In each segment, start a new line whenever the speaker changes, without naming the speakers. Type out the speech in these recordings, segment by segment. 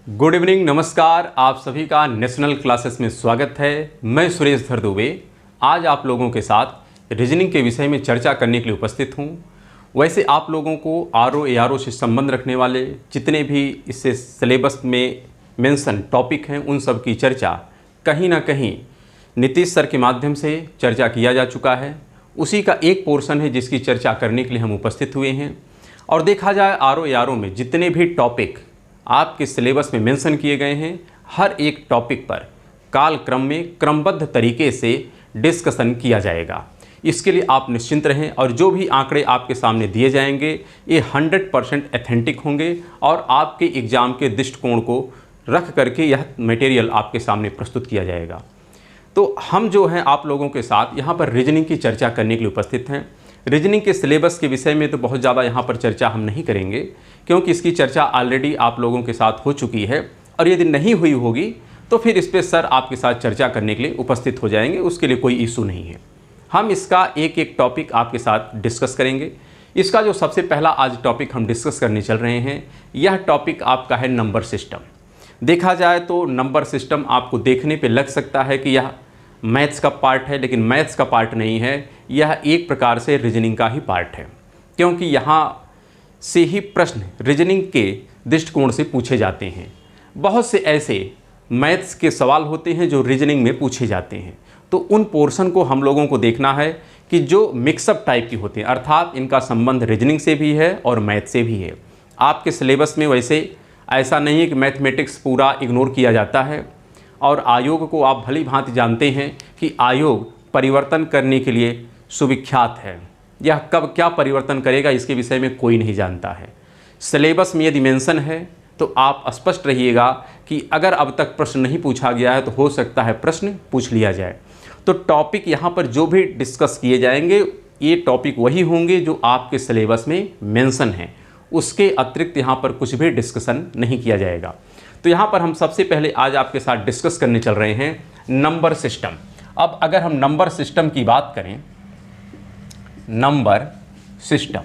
Good evening, नमस्कार। आप सभी का नेशनल क्लासेस में स्वागत है। मैं सुरेश धर दुबे आज आप लोगों के साथ रीजनिंग के विषय में चर्चा करने के लिए उपस्थित हूँ। वैसे आप लोगों को आर ओ से संबंध रखने वाले जितने भी इससे सिलेबस में मेंशन टॉपिक हैं उन सब की चर्चा कहीं ना कहीं नीतीश सर के माध्यम से चर्चा किया जा चुका है। उसी का एक पोर्शन है जिसकी चर्चा करने के लिए हम उपस्थित हुए हैं। और देखा जाए आर ओ में जितने भी टॉपिक आपके सिलेबस में मेंशन किए गए हैं, हर एक टॉपिक पर काल क्रम में क्रमबद्ध तरीके से डिस्कशन किया जाएगा। इसके लिए आप निश्चिंत रहें और जो भी आंकड़े आपके सामने दिए जाएंगे ये 100% ऑथेंटिक होंगे और आपके एग्ज़ाम के दृष्टिकोण को रख करके यह मटेरियल आपके सामने प्रस्तुत किया जाएगा। तो हम जो हैं आप लोगों के साथ यहाँ पर रीजनिंग की चर्चा करने के लिए उपस्थित हैं। रीजनिंग के सिलेबस के विषय में तो बहुत ज़्यादा यहाँ पर चर्चा हम नहीं करेंगे क्योंकि इसकी चर्चा ऑलरेडी आप लोगों के साथ हो चुकी है और यदि नहीं हुई होगी तो फिर इस पर सर आपके साथ चर्चा करने के लिए उपस्थित हो जाएंगे, उसके लिए कोई इशू नहीं है। हम इसका एक एक टॉपिक आपके साथ डिस्कस करेंगे। इसका जो सबसे पहला आज टॉपिक हम डिस्कस करने चल रहे हैं, यह टॉपिक आपका है नंबर सिस्टम। देखा जाए तो नंबर सिस्टम आपको देखने पर लग सकता है कि यह मैथ्स का पार्ट है, लेकिन मैथ्स का पार्ट नहीं है, यह एक प्रकार से रीजनिंग का ही पार्ट है क्योंकि यहाँ से ही प्रश्न रीजनिंग के दृष्टिकोण से पूछे जाते हैं। बहुत से ऐसे मैथ्स के सवाल होते हैं जो रीजनिंग में पूछे जाते हैं, तो उन पोर्शन को हम लोगों को देखना है कि जो मिक्सअप टाइप की होते हैं, अर्थात इनका संबंध रीजनिंग से भी है और मैथ से भी है। आपके सिलेबस में वैसे ऐसा नहीं है कि मैथमेटिक्स पूरा इग्नोर किया जाता है और आयोग को आप भली भांति जानते हैं कि आयोग परिवर्तन करने के लिए सुविख्यात है। यह कब क्या परिवर्तन करेगा इसके विषय में कोई नहीं जानता है। सिलेबस में यदि मेंशन है तो आप स्पष्ट रहिएगा कि अगर अब तक प्रश्न नहीं पूछा गया है तो हो सकता है प्रश्न पूछ लिया जाए। तो टॉपिक यहाँ पर जो भी डिस्कस किए जाएंगे ये टॉपिक वही होंगे जो आपके सिलेबस में मेंशन है, उसके अतिरिक्त यहाँ पर कुछ भी डिस्कशन नहीं किया जाएगा। तो यहाँ पर हम सबसे पहले आज आपके साथ डिस्कस करने चल रहे हैं नंबर सिस्टम। अब अगर हम नंबर सिस्टम की बात करें, नंबर सिस्टम,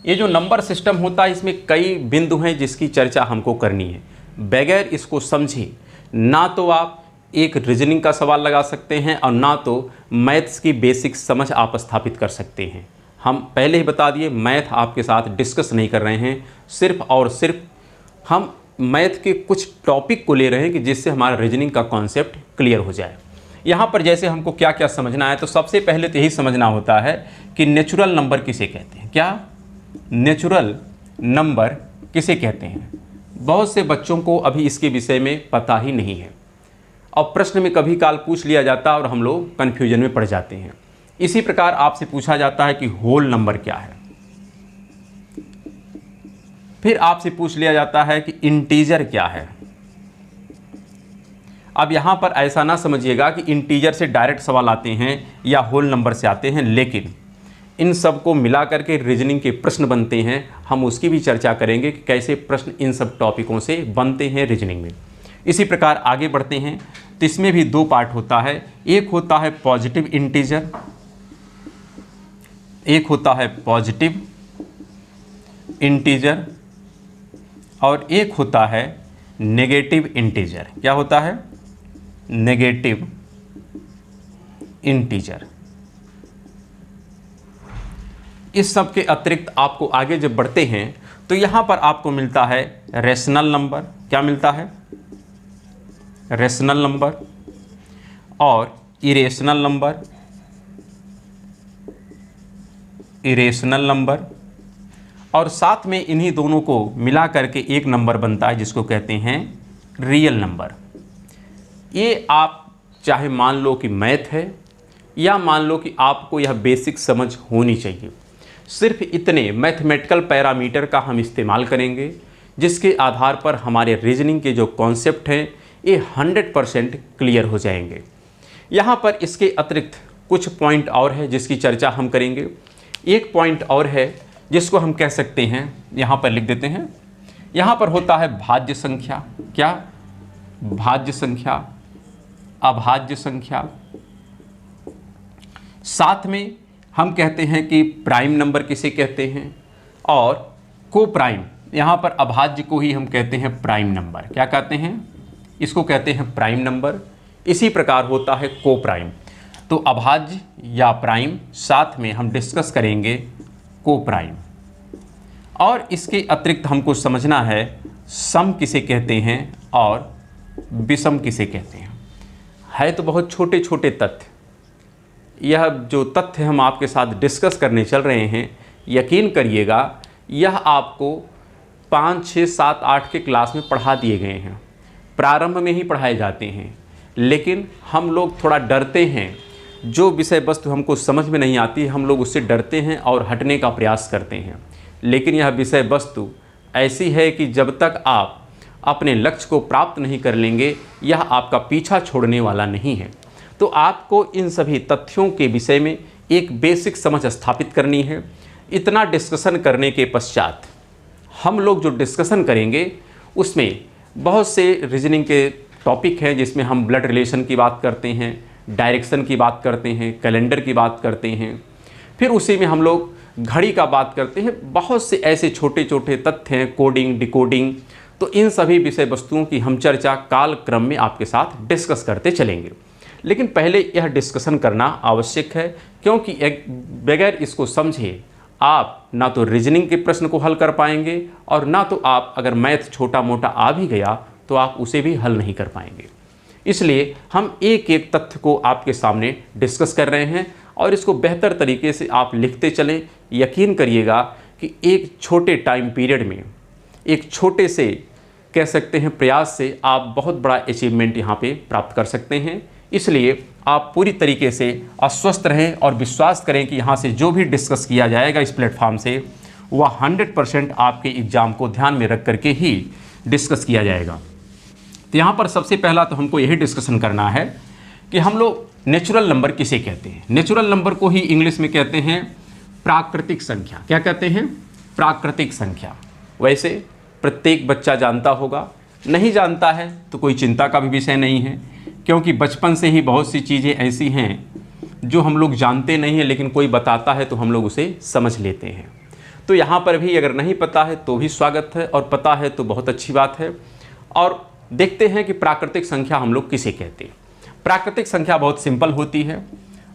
ये जो नंबर सिस्टम होता है इसमें कई बिंदु हैं जिसकी चर्चा हमको करनी है। बगैर इसको समझे ना तो आप एक रीजनिंग का सवाल लगा सकते हैं और ना तो मैथ्स की बेसिक समझ आप स्थापित कर सकते हैं। हम पहले ही बता दिए मैथ आपके साथ डिस्कस नहीं कर रहे हैं, सिर्फ और सिर्फ हम मैथ के कुछ टॉपिक को ले रहे हैं कि जिससे हमारा रीजनिंग का कॉन्सेप्ट क्लियर हो जाए। यहाँ पर जैसे हमको क्या क्या समझना है तो सबसे पहले तो यही समझना होता है कि नेचुरल नंबर किसे कहते हैं। क्या नेचुरल नंबर किसे कहते हैं? बहुत से बच्चों को अभी इसके विषय में पता ही नहीं है और प्रश्न में कभी काल पूछ लिया जाता है और हम लोग कन्फ्यूजन में पड़ जाते हैं। इसी प्रकार आपसे पूछा जाता है कि होल नंबर क्या है, फिर आपसे पूछ लिया जाता है कि इंटीजर क्या है। अब यहाँ पर ऐसा ना समझिएगा कि इंटीजर से डायरेक्ट सवाल आते हैं या होल नंबर से आते हैं, लेकिन इन सब को मिला करके रीजनिंग के प्रश्न बनते हैं। हम उसकी भी चर्चा करेंगे कि कैसे प्रश्न इन सब टॉपिकों से बनते हैं रीजनिंग में। इसी प्रकार आगे बढ़ते हैं तो इसमें भी दो पार्ट होता है, एक होता है पॉजिटिव इंटीजर, एक होता है पॉजिटिव इंटीजर और एक होता है नेगेटिव इंटीजर। क्या होता है? Negative integer. इस सब के अतिरिक्त आपको आगे जब बढ़ते हैं तो यहाँ पर आपको मिलता है रेशनल नंबर। क्या मिलता है? रेशनल नंबर और इरेशनल नंबर, इरेशनल नंबर और साथ में इन्हीं दोनों को मिला करके एक नंबर बनता है जिसको कहते हैं रियल नंबर। ये आप चाहे मान लो कि मैथ है या मान लो कि आपको यह बेसिक समझ होनी चाहिए, सिर्फ इतने मैथमेटिकल पैरामीटर का हम इस्तेमाल करेंगे जिसके आधार पर हमारे रीजनिंग के जो कॉन्सेप्ट हैं ये 100% क्लियर हो जाएंगे। यहाँ पर इसके अतिरिक्त कुछ पॉइंट और है जिसकी चर्चा हम करेंगे। एक पॉइंट और है जिसको हम कह सकते हैं, यहाँ पर लिख देते हैं, यहाँ पर होता है भाज्य संख्या। क्या? भाज्य संख्या, अभाज्य संख्या। साथ में हम कहते हैं कि प्राइम नंबर किसे कहते हैं और को प्राइम यहाँ पर अभाज्य को ही हम कहते हैं प्राइम नंबर। क्या कहते हैं? इसको कहते हैं प्राइम नंबर। इसी प्रकार होता है को प्राइम। तो अभाज्य या प्राइम, साथ में हम डिस्कस करेंगे को प्राइम। और इसके अतिरिक्त हमको समझना है सम किसे कहते हैं और विषम किसे कहते हैं। है तो बहुत छोटे छोटे तथ्य। यह जो तथ्य हम आपके साथ डिस्कस करने चल रहे हैं, यकीन करिएगा यह आपको 5, 6, 7, 8 के क्लास में पढ़ा दिए गए हैं, प्रारंभ में ही पढ़ाए जाते हैं। लेकिन हम लोग थोड़ा डरते हैं, जो विषय वस्तु हमको समझ में नहीं आती हम लोग उससे डरते हैं और हटने का प्रयास करते हैं। लेकिन यह विषय वस्तु ऐसी है कि जब तक आप अपने लक्ष्य को प्राप्त नहीं कर लेंगे, यह आपका पीछा छोड़ने वाला नहीं है। तो आपको इन सभी तथ्यों के विषय में एक बेसिक समझ स्थापित करनी है। इतना डिस्कशन करने के पश्चात हम लोग जो डिस्कशन करेंगे उसमें बहुत से रीजनिंग के टॉपिक हैं, जिसमें हम ब्लड रिलेशन की बात करते हैं, डायरेक्शन की बात करते हैं, कैलेंडर की बात करते हैं, फिर उसी में हम लोग घड़ी का बात करते हैं। बहुत से ऐसे छोटे छोटे तथ्य हैं, कोडिंग, डिकोडिंग। तो इन सभी विषय वस्तुओं की हम चर्चा काल क्रम में आपके साथ डिस्कस करते चलेंगे। लेकिन पहले यह डिस्कशन करना आवश्यक है, क्योंकि बगैर इसको समझे आप ना तो रीजनिंग के प्रश्न को हल कर पाएंगे और ना तो आप अगर मैथ छोटा मोटा आ भी गया तो आप उसे भी हल नहीं कर पाएंगे। इसलिए हम एक एक तथ्य को आपके सामने डिस्कस कर रहे हैं और इसको बेहतर तरीके से आप लिखते चलें। यकीन करिएगा कि एक छोटे टाइम पीरियड में, एक छोटे से कह सकते हैं प्रयास से, आप बहुत बड़ा अचीवमेंट यहाँ पे प्राप्त कर सकते हैं। इसलिए आप पूरी तरीके से आश्वस्त रहें और विश्वास करें कि यहाँ से जो भी डिस्कस किया जाएगा इस प्लेटफॉर्म से, वह 100% आपके एग्ज़ाम को ध्यान में रख करके ही डिस्कस किया जाएगा। तो यहाँ पर सबसे पहला तो हमको यही डिस्कशन करना है कि हम लोग नेचुरल नंबर किसे कहते हैं। नेचुरल नंबर को ही इंग्लिश में कहते हैं प्राकृतिक संख्या। क्या कहते हैं? प्राकृतिक संख्या। वैसे प्रत्येक बच्चा जानता होगा, नहीं जानता है तो कोई चिंता का भी विषय नहीं है, क्योंकि बचपन से ही बहुत सी चीज़ें ऐसी हैं जो हम लोग जानते नहीं हैं, लेकिन कोई बताता है तो हम लोग उसे समझ लेते हैं। तो यहाँ पर भी अगर नहीं पता है तो भी स्वागत है, और पता है तो बहुत अच्छी बात है। और देखते हैं कि प्राकृतिक संख्या हम लोग किसे कहते हैं। प्राकृतिक संख्या बहुत सिंपल होती है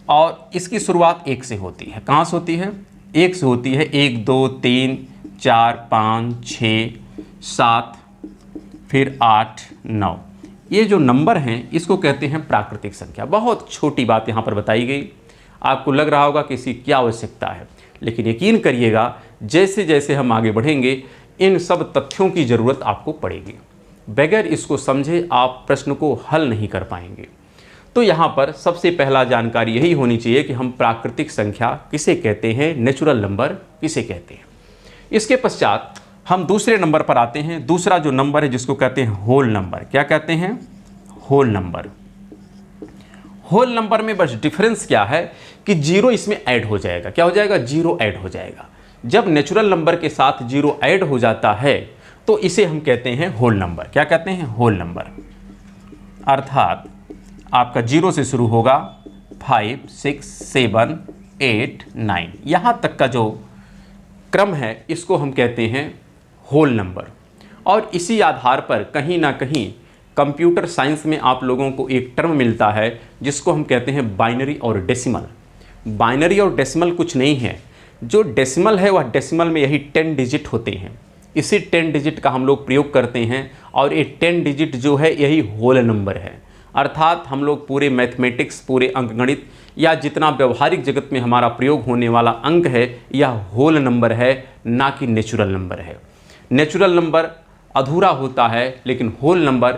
और इसकी शुरुआत 1 से होती है। कहाँ से होती है? 1 से होती है। 1, 2, 3, 4, 5, 6, 7, फिर 8, 9। ये जो नंबर हैं इसको कहते हैं प्राकृतिक संख्या। बहुत छोटी बात यहाँ पर बताई गई। आपको लग रहा होगा कि इसकी क्या आवश्यकता है, लेकिन यकीन करिएगा जैसे जैसे हम आगे बढ़ेंगे इन सब तथ्यों की ज़रूरत आपको पड़ेगी। बगैर इसको समझे आप प्रश्न को हल नहीं कर पाएंगे। तो यहाँ पर सबसे पहला जानकारी यही होनी चाहिए कि हम प्राकृतिक संख्या किसे कहते हैं, नेचुरल नंबर किसे कहते हैं। इसके पश्चात हम दूसरे नंबर पर आते हैं। दूसरा जो नंबर है जिसको कहते हैं होल नंबर। क्या कहते हैं? Whole number. होल नंबर में बस डिफरेंस क्या है कि 0 इसमें ऐड हो जाएगा। क्या हो जाएगा? 0 ऐड हो जाएगा। जब नेचुरल नंबर के साथ 0 ऐड हो जाता है तो इसे हम कहते हैं होल नंबर। क्या कहते हैं? Whole number. अर्थात आपका 0 से शुरू होगा, 5, 6, 7, 8, 9, यहाँ तक का जो क्रम है इसको हम कहते हैं होल नंबर। और इसी आधार पर कहीं ना कहीं कंप्यूटर साइंस में आप लोगों को एक टर्म मिलता है जिसको हम कहते हैं बाइनरी और डेसिमल। बाइनरी और डेसिमल कुछ नहीं है। जो डेसिमल है वह डेसिमल में यही 10 डिजिट होते हैं। इसी 10 डिजिट का हम लोग प्रयोग करते हैं और ये 10 डिजिट जो है यही होल नंबर है। अर्थात हम लोग पूरे मैथमेटिक्स, पूरे अंकगणित या जितना व्यवहारिक जगत में हमारा प्रयोग होने वाला अंक है यह होल नंबर है, ना कि नेचुरल नंबर है। नेचुरल नंबर अधूरा होता है, लेकिन होल नंबर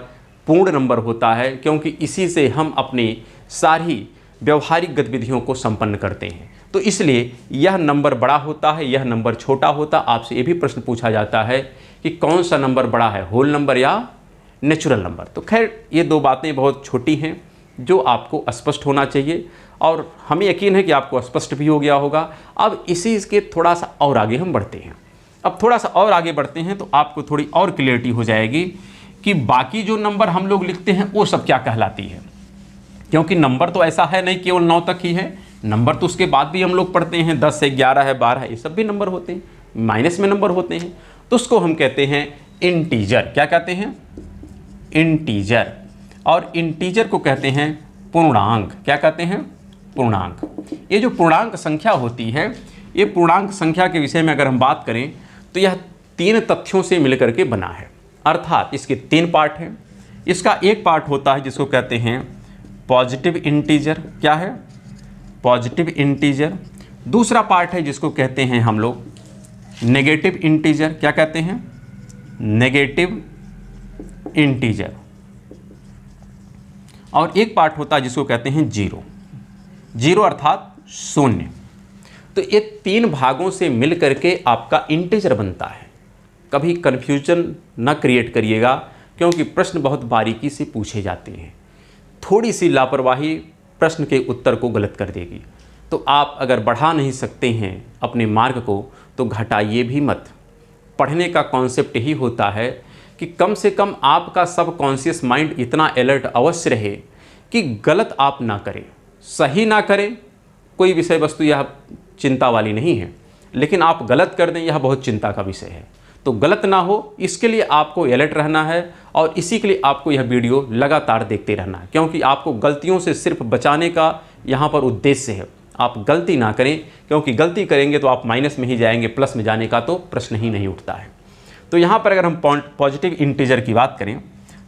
पूर्ण नंबर होता है, क्योंकि इसी से हम अपनी सारी व्यवहारिक गतिविधियों को संपन्न करते हैं। तो इसलिए यह नंबर बड़ा होता है, यह नंबर छोटा होता। आपसे ये भी प्रश्न पूछा जाता है कि कौन सा नंबर बड़ा है, होल नंबर या नेचुरल नंबर। तो खैर ये दो बातें बहुत छोटी हैं जो आपको स्पष्ट होना चाहिए, और हमें यकीन है कि आपको स्पष्ट भी हो गया होगा। अब इसी के थोड़ा सा और आगे हम बढ़ते हैं। अब थोड़ा सा और आगे बढ़ते हैं तो आपको थोड़ी और क्लियरिटी हो जाएगी कि बाकी जो नंबर हम लोग लिखते हैं वो सब क्या कहलाती है। क्योंकि नंबर तो ऐसा है नहीं केवल 9 तक ही है, नंबर तो उसके बाद भी हम लोग पढ़ते हैं, 10 है, 11 है, 12 है, ये सब भी नंबर होते हैं, माइनस में नंबर होते हैं। तो उसको हम कहते हैं इंटीजर। क्या कहते हैं? इंटीजर। और इंटीजर को कहते हैं पूर्णांक। क्या कहते हैं? पूर्णांक। ये जो पूर्णांक संख्या होती है, ये पूर्णांक संख्या के विषय में अगर हम बात करें तो यह 3 तथ्यों से मिलकर के बना है, अर्थात इसके 3 पार्ट हैं। इसका एक पार्ट होता है जिसको कहते हैं पॉजिटिव इंटीजर। क्या है? Positive integer. दूसरा पार्ट है जिसको कहते हैं हम लोग नेगेटिव इंटीजर। क्या कहते हैं? Negative integer. और एक पार्ट होता है जिसको कहते हैं जीरो। जीरो अर्थात शून्य। तो ये 3 भागों से मिल करके आपका इंटीजर बनता है। कभी कन्फ्यूजन न क्रिएट करिएगा, क्योंकि प्रश्न बहुत बारीकी से पूछे जाते हैं। थोड़ी सी लापरवाही प्रश्न के उत्तर को गलत कर देगी। तो आप अगर बढ़ा नहीं सकते हैं अपने मार्क को, तो घटाइए भी मत। पढ़ने का कॉन्सेप्ट यही होता है कि कम से कम आपका सब कॉन्शियस माइंड इतना अलर्ट अवश्य रहे कि गलत आप ना करें, सही ना करें। कोई विषय वस्तु यह चिंता वाली नहीं है, लेकिन आप गलत कर दें यह बहुत चिंता का विषय है। तो गलत ना हो, इसके लिए आपको अलर्ट रहना है, और इसी के लिए आपको यह वीडियो लगातार देखते रहना है, क्योंकि आपको गलतियों से सिर्फ बचाने का यहाँ पर उद्देश्य है। आप गलती ना करें, क्योंकि गलती करेंगे तो आप माइनस में ही जाएंगे, प्लस में जाने का तो प्रश्न ही नहीं उठता है। तो यहाँ पर अगर हम पॉजिटिव इंटीजर की बात करें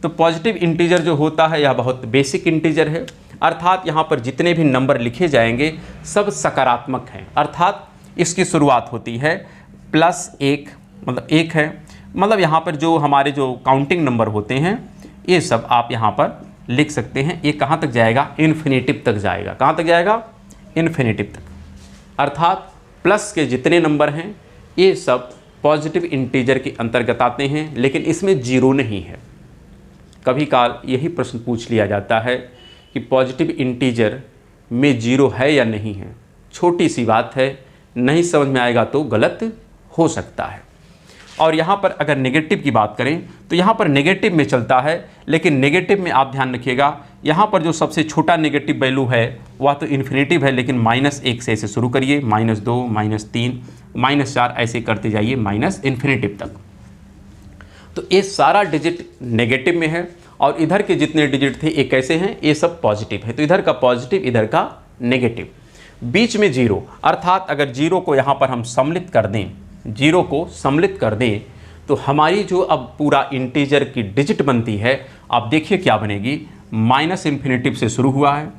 तो पॉजिटिव इंटीजर जो होता है यह बहुत बेसिक इंटीजर है, अर्थात यहाँ पर जितने भी नंबर लिखे जाएंगे सब सकारात्मक हैं। अर्थात इसकी शुरुआत होती है +1, मतलब 1 है। मतलब यहाँ पर जो हमारे जो काउंटिंग नंबर होते हैं ये सब आप यहाँ पर लिख सकते हैं। ये कहाँ तक जाएगा? इन्फिनेटिव तक जाएगा। कहाँ तक जाएगा? इन्फिनेटिव तक। अर्थात प्लस के जितने नंबर हैं ये सब पॉजिटिव इंटीजर के अंतर्गत आते हैं, लेकिन इसमें जीरो नहीं है। कभी काल यही प्रश्न पूछ लिया जाता है कि पॉजिटिव इंटीजर में जीरो है या नहीं है। छोटी सी बात है, नहीं समझ में आएगा तो गलत हो सकता है। और यहाँ पर अगर नेगेटिव की बात करें तो यहाँ पर नेगेटिव में चलता है, लेकिन नेगेटिव में आप ध्यान रखिएगा यहाँ पर जो सबसे छोटा नेगेटिव वैल्यू है वह तो इन्फिनेटिव है, लेकिन -1 से ऐसे शुरू करिए, -2, -3, -4 ऐसे करते जाइए इन्फिनेटिव तक। तो ये सारा डिजिट नेगेटिव में है, और इधर के जितने डिजिट थे ये कैसे हैं? ये सब पॉजिटिव है। तो इधर का पॉजिटिव, इधर का नेगेटिव, बीच में जीरो। अर्थात अगर जीरो को यहाँ पर हम सम्मिलित कर दें, जीरो को सम्मिलित कर दें तो हमारी जो अब पूरा इंटीजर की डिजिट बनती है, आप देखिए क्या बनेगी। माइनस इन्फिनेटिव से शुरू हुआ है,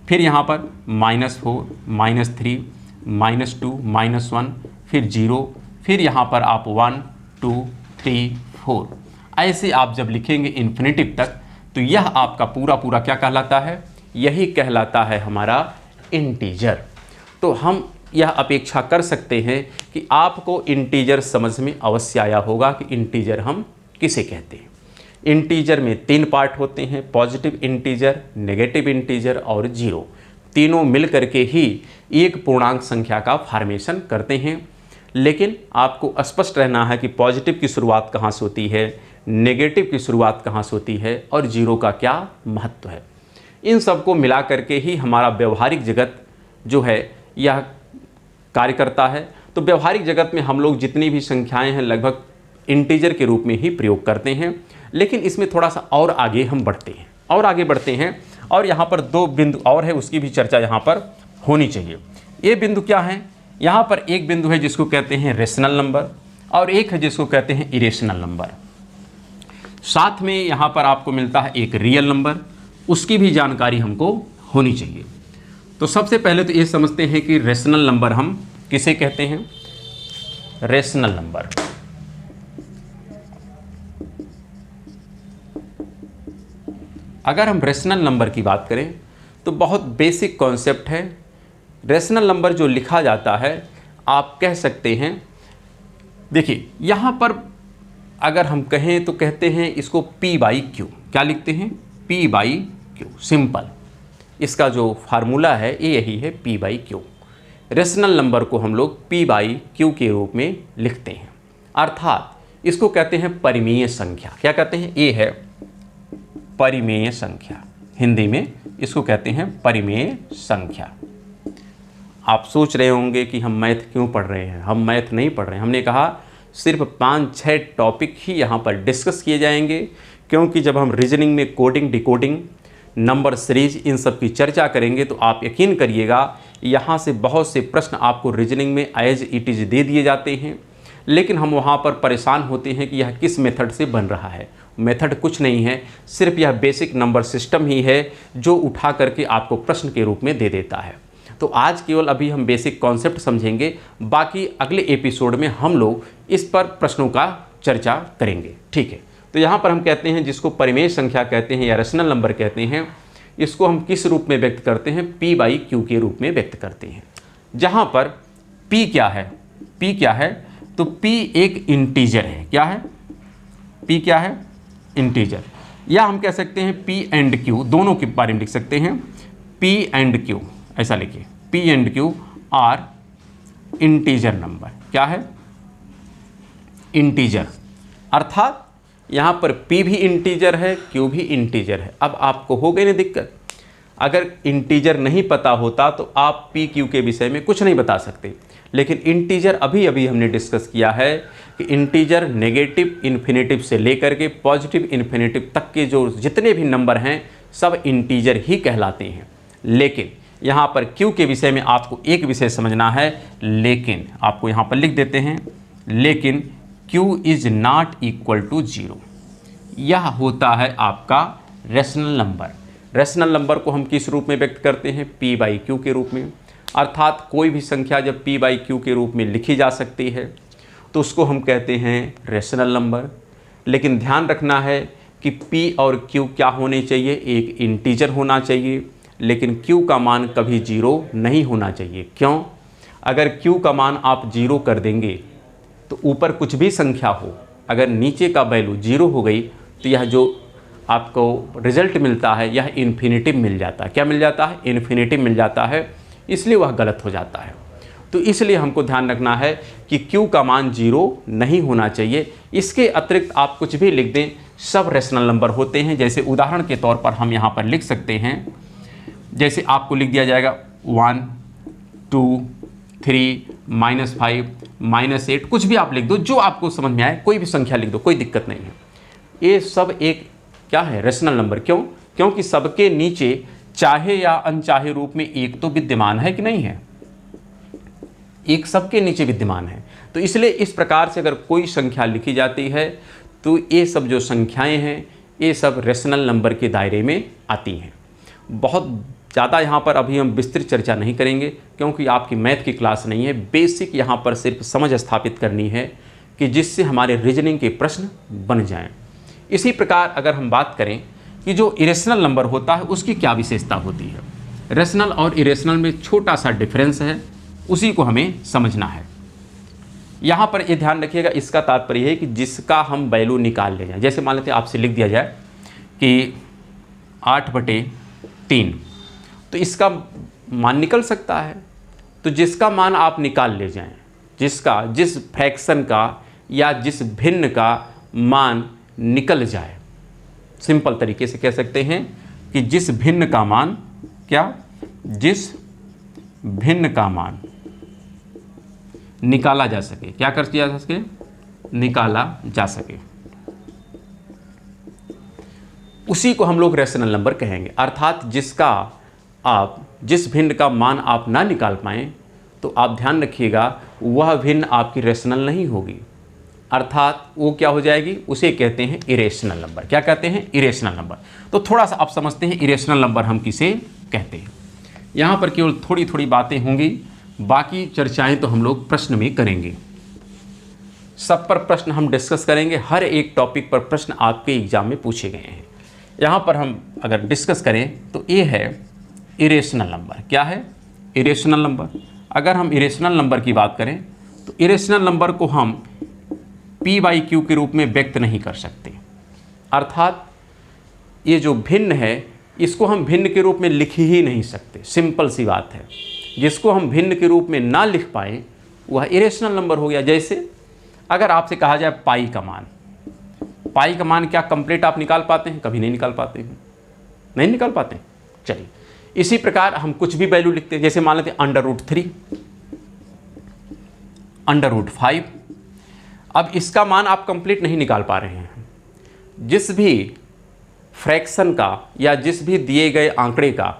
फिर यहाँ पर -4, -3, -2, -1, फिर 0, फिर यहाँ पर आप 1, 2, 3, 4 ऐसे आप जब लिखेंगे इन्फिनेटिव तक, तो यह आपका पूरा पूरा क्या कहलाता है? यही कहलाता है हमारा इंटीजर। तो हम यह अपेक्षा कर सकते हैं कि आपको इंटीजर समझ में अवश्य आया होगा कि इंटीजर हम किसे कहते हैं। इंटीजर में 3 पार्ट होते हैं, पॉजिटिव इंटीजर, नेगेटिव इंटीजर और जीरो। तीनों मिल करके ही एक पूर्णांक संख्या का फॉर्मेशन करते हैं। लेकिन आपको स्पष्ट रहना है कि पॉजिटिव की शुरुआत कहाँ से होती है, नेगेटिव की शुरुआत कहाँ से होती है, और जीरो का क्या महत्व है। इन सबको मिला करके ही हमारा व्यवहारिक जगत जो है यह कार्य करता है। तो व्यवहारिक जगत में हम लोग जितनी भी संख्याएं हैं लगभग इंटीजर के रूप में ही प्रयोग करते हैं, लेकिन इसमें थोड़ा सा और आगे हम बढ़ते हैं और यहाँ पर 2 बिंदु और है, उसकी भी चर्चा यहाँ पर होनी चाहिए। ये बिंदु क्या है? यहाँ पर एक बिंदु है जिसको कहते हैं रेशनल नंबर, और एक है जिसको कहते हैं इरेशनल नंबर। साथ में यहाँ पर आपको मिलता है एक रियल नंबर, उसकी भी जानकारी हमको होनी चाहिए। तो सबसे पहले तो ये समझते हैं कि रेशनल नंबर हम किसे कहते हैं। रेशनल नंबर, अगर हम रेशनल नंबर की बात करें तो बहुत बेसिक कॉन्सेप्ट है। रेशनल नंबर जो लिखा जाता है आप कह सकते हैं, देखिए यहाँ पर अगर हम कहें तो कहते हैं इसको P/Q। क्या लिखते हैं? P/Q। सिंपल, इसका जो फार्मूला है ये यही है, P/Q। रेशनल नंबर को हम लोग P/Q के रूप में लिखते हैं, अर्थात इसको कहते हैं परिमेय संख्या। क्या कहते हैं? ये है परिमेय संख्या, हिंदी में इसको कहते हैं परिमेय संख्या। आप सोच रहे होंगे कि हम मैथ क्यों पढ़ रहे हैं। हम मैथ नहीं पढ़ रहे हैं, हमने कहा सिर्फ 5-6 टॉपिक ही यहाँ पर डिस्कस किए जाएंगे, क्योंकि जब हम रीजनिंग में coding, decoding, number series in सब की चर्चा करेंगे तो आप यकीन करिएगा यहाँ से बहुत से प्रश्न आपको रीजनिंग में एज इट इज़ दे दिए जाते हैं, लेकिन हम वहाँ पर परेशान होते हैं कि यह किस मेथड से बन रहा है। मेथड कुछ नहीं है, सिर्फ यह बेसिक नंबर सिस्टम ही है जो उठा करके आपको प्रश्न के रूप में दे देता है। तो आज केवल अभी हम बेसिक कॉन्सेप्ट समझेंगे, बाकी अगले एपिसोड में हम लोग इस पर प्रश्नों का चर्चा करेंगे, ठीक है। तो यहाँ पर हम कहते हैं जिसको परिमेय संख्या कहते हैं या रेशनल नंबर कहते हैं, इसको हम किस रूप में व्यक्त करते हैं? P/Q के रूप में व्यक्त करते हैं। जहाँ पर P क्या है? P क्या है? तो P एक इंटीजर है। क्या है? P क्या है? इंटीजर। या हम कह सकते हैं P एंड Q, दोनों के बारे में लिख सकते हैं। P एंड Q ऐसा लिखिए, P and Q are integer number. क्या है? इंटीजर। अर्थात यहाँ पर P भी इंटीजर है, Q भी इंटीजर है। अब आपको हो गई ना दिक्कत, अगर इंटीजर नहीं पता होता तो आप P Q के विषय में कुछ नहीं बता सकते, लेकिन इंटीजर अभी अभी हमने डिस्कस किया है कि इंटीजर नेगेटिव इन्फिनेटिव से लेकर के पॉजिटिव इन्फिनेटिव तक के जो जितने भी नंबर हैं सब इंटीजर ही कहलाते हैं। लेकिन यहाँ पर Q के विषय में आपको एक विषय समझना है, लेकिन आपको यहाँ पर लिख देते हैं, लेकिन Q is not equal to 0। यह होता है आपका रेशनल नंबर। रेशनल नंबर को हम किस रूप में व्यक्त करते हैं? P/Q के रूप में। अर्थात कोई भी संख्या जब P/Q के रूप में लिखी जा सकती है तो उसको हम कहते हैं रेशनल नंबर। लेकिन ध्यान रखना है कि P और Q क्या होने चाहिए? एक इंटीजर होना चाहिए, लेकिन Q का मान कभी 0 नहीं होना चाहिए। क्यों? अगर Q का मान आप 0 कर देंगे तो ऊपर कुछ भी संख्या हो, अगर नीचे का वैल्यू 0 हो गई तो यह जो आपको रिजल्ट मिलता है यह इन्फिनेटिव मिल जाता है। क्या मिल जाता है? इन्फिनेटिव मिल जाता है, इसलिए वह गलत हो जाता है। तो इसलिए हमको ध्यान रखना है कि Q का मान 0 नहीं होना चाहिए। इसके अतिरिक्त आप कुछ भी लिख दें, सब रेशनल नंबर होते हैं। जैसे उदाहरण के तौर पर हम यहाँ पर लिख सकते हैं, जैसे आपको लिख दिया जाएगा 1, 2, 3, -5, -8, कुछ भी आप लिख दो, जो आपको समझ में आए, कोई भी संख्या लिख दो, कोई दिक्कत नहीं है। ये सब एक क्या है? Rational number. क्यों? क्योंकि सबके नीचे चाहे या अनचाहे रूप में एक तो विद्यमान है कि नहीं है? एक सबके नीचे विद्यमान है। तो इसलिए इस प्रकार से अगर कोई संख्या लिखी जाती है तो ये सब जो संख्याएं हैं ये सब रेशनल नंबर के दायरे में आती हैं। बहुत ज़्यादा यहाँ पर अभी हम विस्तृत चर्चा नहीं करेंगे, क्योंकि आपकी मैथ की क्लास नहीं है। बेसिक यहाँ पर सिर्फ समझ स्थापित करनी है कि जिससे हमारे रीजनिंग के प्रश्न बन जाएं। इसी प्रकार अगर हम बात करें कि जो इरेशनल नंबर होता है उसकी क्या विशेषता होती है, रेशनल और इरेशनल में छोटा सा डिफरेंस है, उसी को हमें समझना है। यहाँ पर ये ध्यान रखिएगा, इसका तात्पर्य है कि जिसका हम वैल्यू निकाल ले जाएं। जैसे मान लेते हैं आपसे लिख दिया जाए कि 8/3, तो इसका मान निकल सकता है। तो जिसका मान आप निकाल ले जाएं, जिस फ्रैक्शन का या जिस भिन्न का मान निकल जाए, सिंपल तरीके से कह सकते हैं कि जिस भिन्न का मान, क्या? जिस भिन्न का मान निकाला जा सके। क्या कर दिया जा सके? निकाला जा सके, उसी को हम लोग रेशनल नंबर कहेंगे। अर्थात जिस भिन्न का मान आप ना निकाल पाएँ तो आप ध्यान रखिएगा वह भिन्न आपकी रेशनल नहीं होगी। अर्थात वो क्या हो जाएगी? उसे कहते हैं इरेशनल नंबर। क्या कहते हैं? Irrational number. तो थोड़ा सा आप समझते हैं इरेशनल नंबर हम किसे कहते हैं। यहाँ पर केवल थोड़ी थोड़ी बातें होंगी, बाकी चर्चाएं तो हम लोग प्रश्न में करेंगे। सब पर प्रश्न हम डिस्कस करेंगे, हर एक टॉपिक पर प्रश्न आपके एग्जाम में पूछे गए हैं। यहाँ पर हम अगर डिस्कस करें तो ये है इरेशनल नंबर। क्या है? Irrational number. अगर हम इरेशनल नंबर की बात करें तो इरेशनल नंबर को हम P/Q के रूप में व्यक्त नहीं कर सकते। अर्थात ये जो भिन्न है इसको हम भिन्न के रूप में लिख ही नहीं सकते। सिंपल सी बात है, जिसको हम भिन्न के रूप में ना लिख पाए वह इरेशनल नंबर हो गया। जैसे अगर आपसे कहा जाए पाई का मान क्या कंप्लीट आप निकाल पाते हैं? कभी नहीं निकाल पाते हैं, नहीं निकाल पाते हैं। चलिए, इसी प्रकार हम कुछ भी वैल्यू लिखते हैं। जैसे मान लेते हैं √3, √5। अब इसका मान आप कंप्लीट नहीं निकाल पा रहे हैं। जिस भी फ्रैक्शन का या जिस भी दिए गए आंकड़े का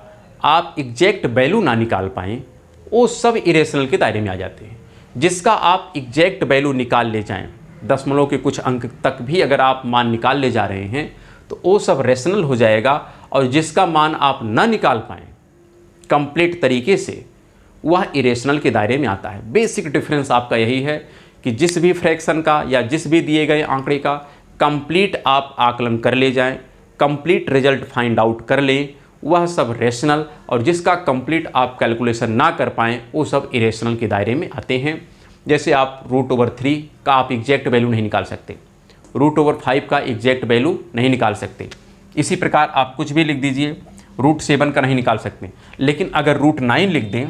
आप एग्जैक्ट वैल्यू ना निकाल पाएँ, वो सब इरेशनल के दायरे में आ जाते हैं। जिसका आप एग्जैक्ट वैल्यू निकाल ले जाएं, दशमलव के कुछ अंक तक भी अगर आप मान निकाल ले जा रहे हैं तो वो सब रेशनल हो जाएगा। और जिसका मान आप ना निकाल पाएँ कंप्लीट तरीके से, वह इरेशनल के दायरे में आता है। बेसिक डिफरेंस आपका यही है कि जिस भी फ्रैक्शन का या जिस भी दिए गए आंकड़े का कंप्लीट आप आकलन कर ले जाएं, कंप्लीट रिजल्ट फाइंड आउट कर लें, वह सब रेशनल, और जिसका कंप्लीट आप कैलकुलेशन ना कर पाएँ वो सब इरेशनल के दायरे में आते हैं। जैसे आप √3 का आप एग्जैक्ट वैल्यू नहीं निकाल सकते, √5 का एग्जैक्ट वैल्यू नहीं निकाल सकते। इसी प्रकार आप कुछ भी लिख दीजिए, √7 का नहीं निकाल सकते, लेकिन अगर √9 लिख दें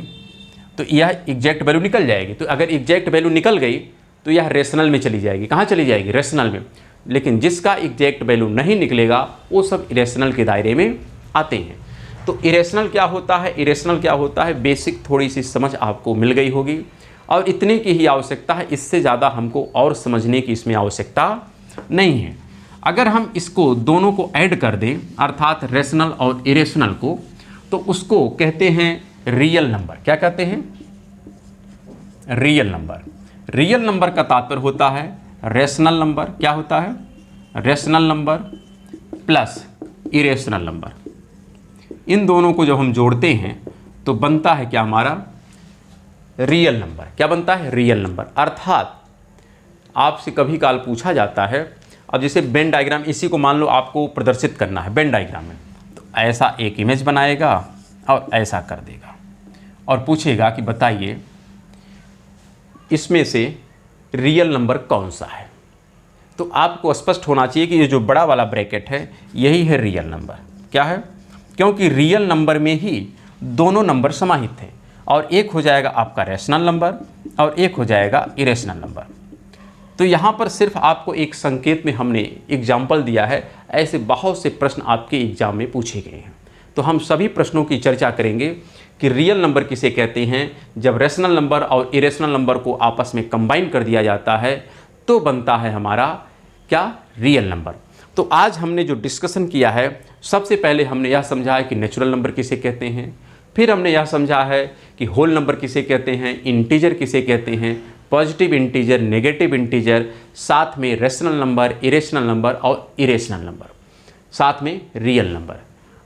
तो यह एग्जैक्ट वैल्यू निकल जाएगी। तो अगर एग्जैक्ट वैल्यू निकल गई तो यह रेशनल में चली जाएगी। कहाँ चली जाएगी? रेशनल में। लेकिन जिसका एग्जैक्ट वैल्यू नहीं निकलेगा वो सब इरेशनल के दायरे में आते हैं। तो इरेशनल क्या होता है, इरेशनल क्या होता है, बेसिक थोड़ी सी समझ आपको मिल गई होगी और इतने की ही आवश्यकता है। इससे ज़्यादा हमको और समझने की इसमें आवश्यकता नहीं है। अगर हम इसको दोनों को ऐड कर दें, अर्थात रेशनल और इरेशनल को, तो उसको कहते हैं रियल नंबर। क्या कहते हैं? Real number. रियल नंबर का तात्पर्य होता है रेशनल नंबर। क्या होता है? Rational number plus irrational number. इन दोनों को जब हम जोड़ते हैं तो बनता है क्या हमारा? Real number. क्या बनता है? Real number. अर्थात आपसे कभी काल पूछा जाता है, अब जैसे वेन डायग्राम, इसी को मान लो आपको प्रदर्शित करना है वेन डायग्राम में, तो ऐसा एक इमेज बनाएगा और ऐसा कर देगा और पूछेगा कि बताइए इसमें से रियल नंबर कौन सा है। तो आपको स्पष्ट होना चाहिए कि ये जो बड़ा वाला ब्रैकेट है यही है रियल नंबर। क्या है? क्योंकि रियल नंबर में ही दोनों नंबर समाहित हैं, और एक हो जाएगा आपका रेशनल नंबर और एक हो जाएगा इरेशनल नंबर। तो यहाँ पर सिर्फ आपको एक संकेत में हमने एग्जाम्पल दिया है, ऐसे बहुत से प्रश्न आपके एग्जाम में पूछे गए हैं। तो हम सभी प्रश्नों की चर्चा करेंगे कि रियल नंबर किसे कहते हैं। जब रेशनल नंबर और इरेशनल नंबर को आपस में कंबाइन कर दिया जाता है तो बनता है हमारा क्या? Real number. तो आज हमने जो डिस्कशन किया है, सबसे पहले हमने यह समझा है कि नेचुरल नंबर किसे कहते हैं, फिर हमने यह समझा है कि होल नंबर किसे कहते हैं, इंटीजर किसे कहते हैं, पॉजिटिव इंटीजर, नेगेटिव इंटीजर, साथ में रेशनल नंबर, इरेशनल नंबर और इरेशनल नंबर, साथ में रियल नंबर।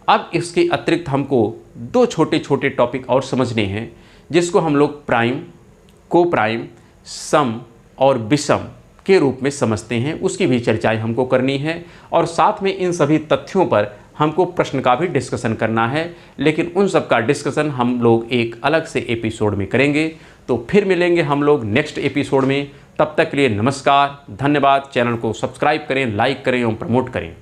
अब इसके अतिरिक्त हमको दो छोटे छोटे टॉपिक और समझने हैं, जिसको हम लोग प्राइम, को प्राइम, सम और विषम के रूप में समझते हैं। उसकी भी चर्चाएं हमको करनी है और साथ में इन सभी तथ्यों पर हमको प्रश्न का भी डिस्कशन करना है। लेकिन उन सब का डिस्कशन हम लोग एक अलग से एपिसोड में करेंगे। तो फिर मिलेंगे हम लोग नेक्स्ट एपिसोड में। तब तक के लिए नमस्कार, धन्यवाद। चैनल को सब्सक्राइब करें, लाइक करें और प्रमोट करें।